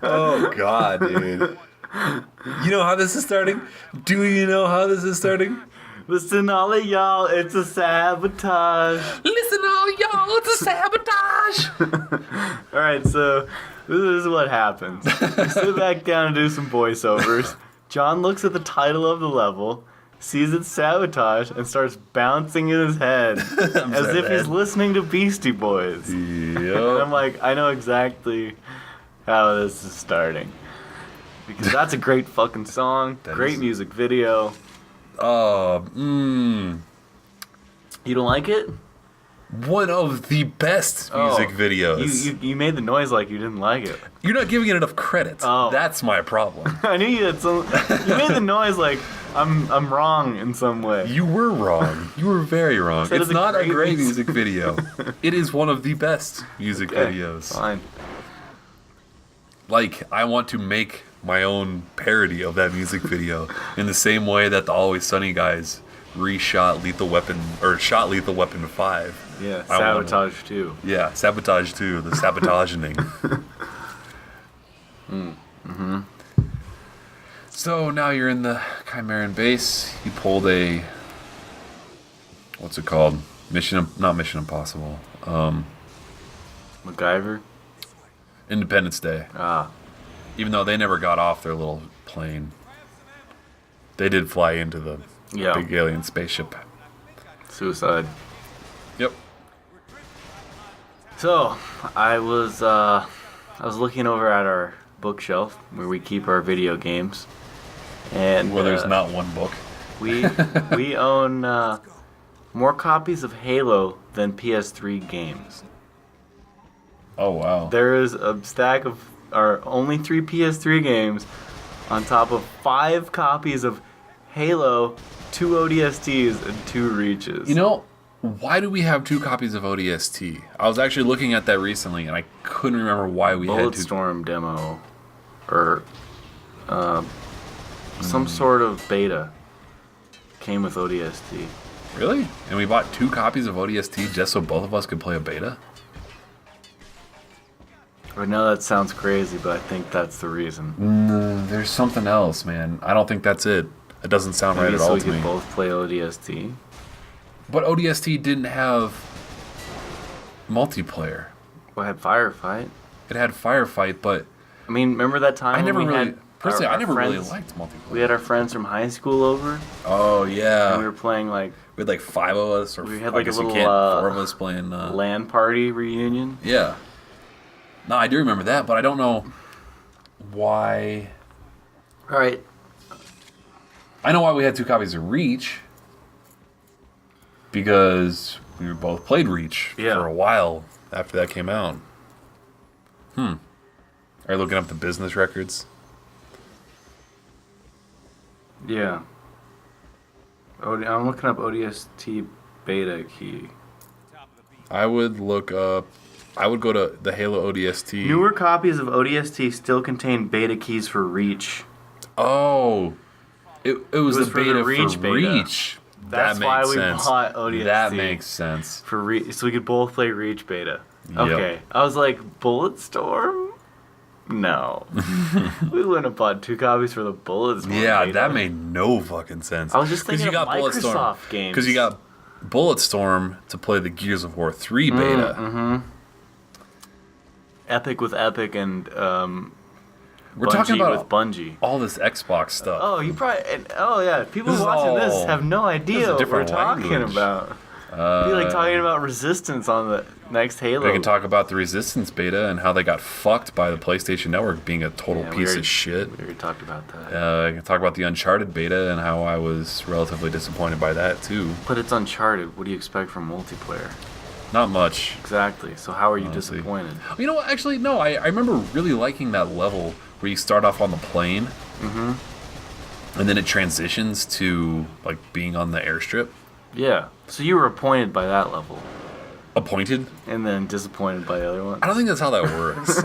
Oh, God, dude. You know how this is starting? Do you know how this is starting? Listen, all of y'all, it's a sabotage. Listen, all y'all, it's a sabotage. All right, so this is what happens. We sit back down and do some voiceovers. John looks at the title of the level, sees it's Sabotage, and starts bouncing in his head as if he's listening to Beastie Boys. And I'm Yep. like, I know exactly how this is starting. Because that's a great fucking song, great music video. You don't like it? One of the best music videos. You made the noise like you didn't like it. You're not giving it enough credit. Oh. That's my problem. I knew you had some. You made the noise like I'm wrong in some way. You were wrong. You were very wrong. Said It's it's a not a great great music- music video. It is one of the best music videos. Fine. Like, I want to make my own parody of that music video in the same way that the Always Sunny guys reshot Lethal Weapon, or shot Lethal Weapon 5. Yeah, I wanna- Sabotage too. Yeah, Sabotage 2, the sabotaging. So now you're in the Chimeran base. You pulled a, what's it called? Not Mission Impossible. MacGyver. Independence Day. Ah, Even though they never got off their little plane, they did fly into the yeah. big alien spaceship. Suicide. Yep. So I was looking over at our bookshelf where we keep our video games, and Where there's not one book. we own more copies of Halo than PS3 games. Oh wow. There is a stack of our only 3 PS3 games on top of 5 copies of Halo, 2 ODSTs, and 2 Reaches. You know, why do we have 2 copies of ODST? I was actually looking at that recently, and I couldn't remember why we had 2. Bulletstorm demo, or some sort of beta came with ODST. Really? And we bought 2 copies of ODST just so both of us could play a beta? I know that sounds crazy, but I think that's the reason. No, there's something else, man. I don't think that's it. It doesn't sound right Maybe at so all we to could me. both play ODST. But ODST didn't have multiplayer. We had Firefight. It had Firefight, but I mean, remember that time I never when we really, had personally, our I never really friends- liked multiplayer. We had our friends from high school over, Oh and we yeah, were playing like we had like 5 of us, or We had, I like, a guess you little, can't, 4 of us playing. LAN party reunion. Yeah. No, I do remember that, but I don't know why. All right. I know why we had 2 copies of Reach. Because we both played Reach Yeah. for a while after that came out. Are you looking up the business records? Yeah. I'm looking up ODST beta key. I would go to the Halo ODST. Newer copies of ODST still contain beta keys for Reach. Oh. It was was the for the beta Reach for beta. Reach. That's that why makes we sense. bought ODST. That makes sense. For so we could both play Reach beta. Yep. Okay. I was like, Bulletstorm? No. We wouldn't have bought 2 copies for the Bulletstorm Yeah, beta. that made no fucking sense. I was just thinking of Microsoft games. Because you got Bulletstorm to play the Gears of War 3 beta. Mm-hmm. Epic with Epic and We're Bungie talking about with Bungie. all this Xbox stuff. Oh, you probably. Oh, yeah. People This is watching all- this have no idea this is a what we're different talking language. about. Be like talking about Resistance on the next Halo. We can talk about the Resistance beta and how they got fucked by the PlayStation Network being a total Yeah, we piece already- of shit. We already talked about that. I can talk about the Uncharted beta and how I was relatively disappointed by that too. But it's Uncharted. What do you expect from multiplayer? Not much. Exactly. So how are you Honestly. disappointed? You know what? Actually, no. I remember really liking that level where you start off on the plane, and then it transitions to like being on the airstrip. Yeah. So you were appointed by that level, Appointed? and then disappointed by the other one. I don't think that's how that works.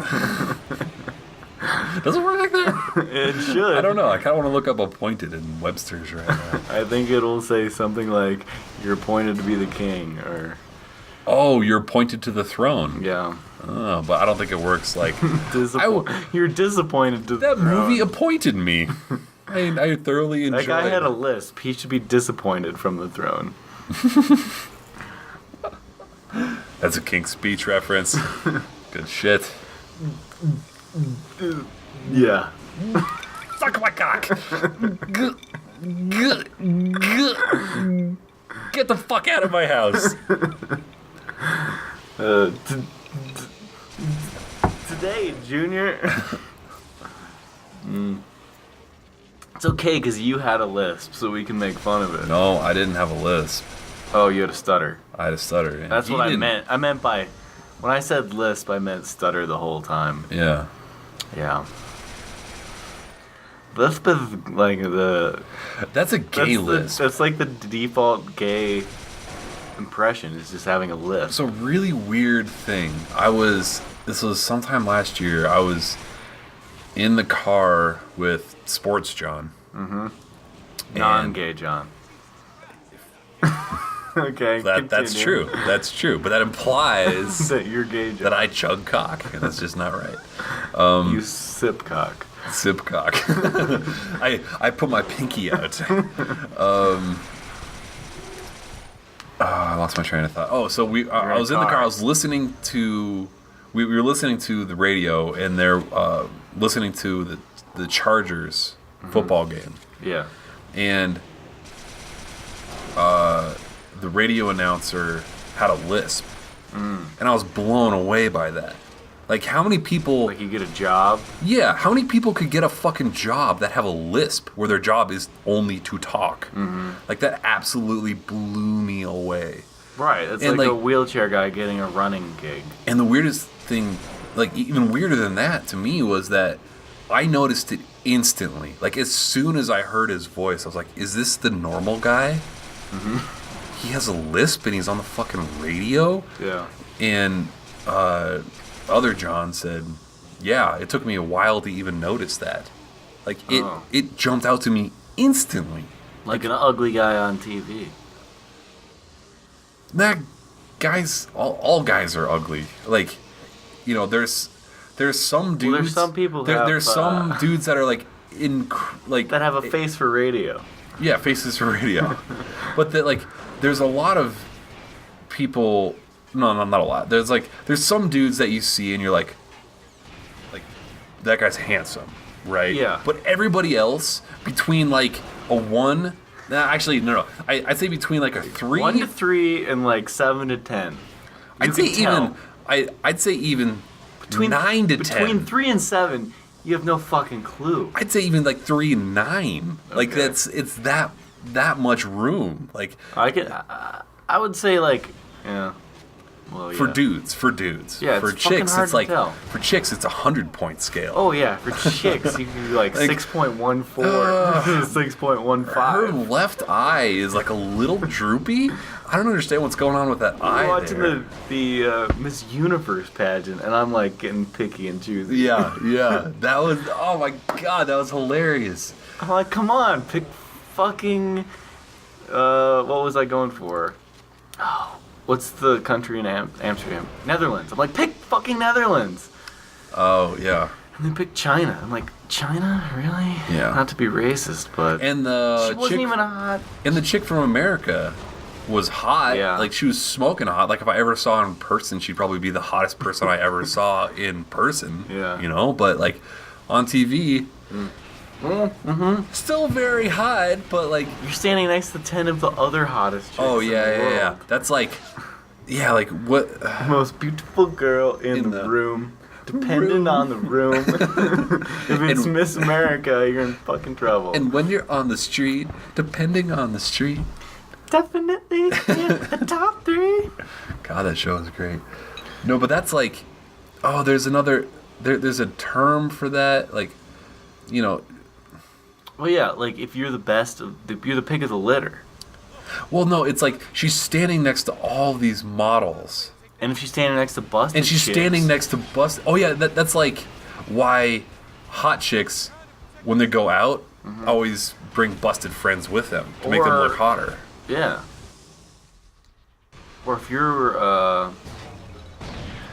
Does it work like that? It should. I don't know. I kind of want to look up appointed in Webster's right now. I think it'll say something like "You're appointed to be the king," or Oh, you're appointed to the throne. Yeah. Oh, but I don't think it works like... You're disappointed to That the throne. movie appointed me. I thoroughly enjoyed it. That guy had a lisp. He should be disappointed from the throne. That's a King's Speech reference. Good shit. Yeah. Suck my cock. Get the fuck out of my house. Today, Junior. It's okay because you had a lisp, so we can make fun of it. No, I didn't have a lisp. Oh, you had a stutter. I had a stutter. And That's he what I didn't. meant. I meant by when I said lisp, I meant stutter the whole time. Yeah. Yeah. Lisp is like That's a gay lisp. That's like the default gay impression is just having a lisp. It's a really weird thing. This was sometime last year. I was in the car with Sports John. Mm-hmm. Non-gay John. Okay. That's true. That's true. But that implies that you're gay John. that I chug cock, and that's just not right. You sip cock. Sip cock. I put my pinky out. I lost my train of thought. Oh, so I was in the car. I was listening to. We were listening to the radio, and they're listening to the Chargers football game. Yeah. And the radio announcer had a lisp, and I was blown away by that. Like, how many people... Like, you get a job? Yeah, how many people could get a fucking job that have a lisp where their job is only to talk? Mm-hmm. Like, that absolutely blew me away. Right, it's And like a wheelchair guy getting a running gig. And the weirdest thing, like, even weirder than that to me, was that I noticed it instantly. Like, as soon as I heard his voice, I was like, is this the normal guy? Mm-hmm. He has a lisp and he's on the fucking radio? Yeah. And other John said, yeah, it took me a while to even notice that. Like, it jumped out to me instantly. Like an ugly guy on TV. That guys, all guys are ugly. Like, you know, there's some dudes. Well, there's some people there's some dudes that are like that have a face for radio. Yeah, faces for radio. But that, like, there's a lot of people. No, not a lot. There's some dudes that you see and you're like that guy's handsome, right? Yeah. But everybody else between like a 1. Nah, actually, no. I'd say between like a 3. 1 to 3 and like 7 to 10. I'd say even between 9 to 10. Between 3 and 7, you have no fucking clue. I'd say even like 3 and 9. Okay. Like it's that much room. Like I would say like yeah. Well, yeah. For dudes. Yeah, for it's chicks, hard it's to like tell. for chicks, it's 100-point scale. Oh yeah, for chicks you can do like 6.14, 6.15. Her left eye is like a little droopy. I don't understand what's going on with that eye. I'm watching the Miss Universe pageant, and I'm like getting picky and choosy. Yeah. That was, oh my god, that was hilarious. I'm like, come on, pick fucking. What was I going for? Oh. What's the country in Amsterdam? Netherlands. I'm like, pick fucking Netherlands. Oh, yeah. And then pick China. I'm like, China? Really? Yeah. Not to be racist, but And she wasn't even hot. And the chick from America was hot. Yeah. Like, she was smoking hot. Like, if I ever saw her in person, she'd probably be the hottest person I ever saw in person. Yeah. You know? But, like, on TV... Still very hot, but like You're standing next to 10 of the other hottest chicks oh in the yeah. world. That's like, yeah, like what? The most beautiful girl in the room. Depending on the room. If it's Miss America, you're in fucking trouble. And when you're on the street, depending on the street. Definitely the top 3. God, that show is great. No, but that's like, oh, there's another. There's a term for that, like, you know. Well, yeah, like if you're the best, you're the pick of the litter. Well, no, it's like she's standing next to all these models. And if she's standing next to busted And she's chicks, standing next to bust. Oh yeah, that's like why hot chicks, when they go out, always bring busted friends with them to make them look hotter. Yeah. Or if you're,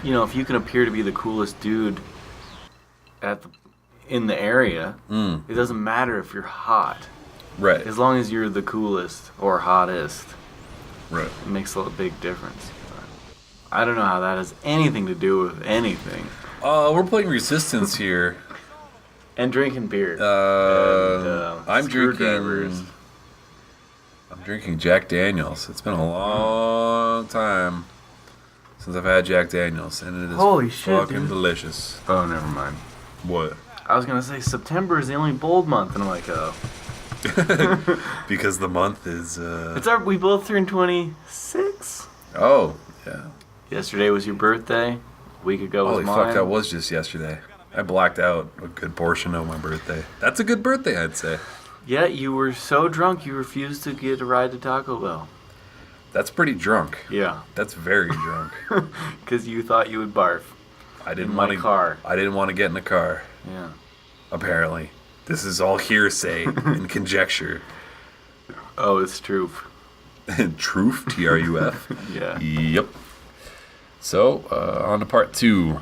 if you can appear to be the coolest dude in the area, it doesn't matter if you're hot. Right. As long as you're the coolest or hottest, Right. it makes a big difference. But I don't know how that has anything to do with anything. We're playing Resistance here. And drinking beer. I'm screwdrivers. drinking Jack Daniels. It's been a long time since I've had Jack Daniels, and it is Holy shit, fucking dude. delicious. Oh, never mind. What? I was gonna say September is the only bold month, and I'm like, oh. Because the month is. We both turned 26. Oh, yeah. Yesterday was your birthday. A week ago was Holy mine. fuck, that was just yesterday. I blacked out a good portion of my birthday. That's a good birthday, I'd say. Yeah, you were so drunk you refused to get a ride to Taco Bell. That's pretty drunk. Yeah. That's very drunk. Because you thought you would barf. I didn't In want my to. car. I didn't want to get in the car. Yeah. Apparently, this is all hearsay and conjecture. Oh, it's true. Truth, TRUF. Yeah. Yep. So, on to part 2.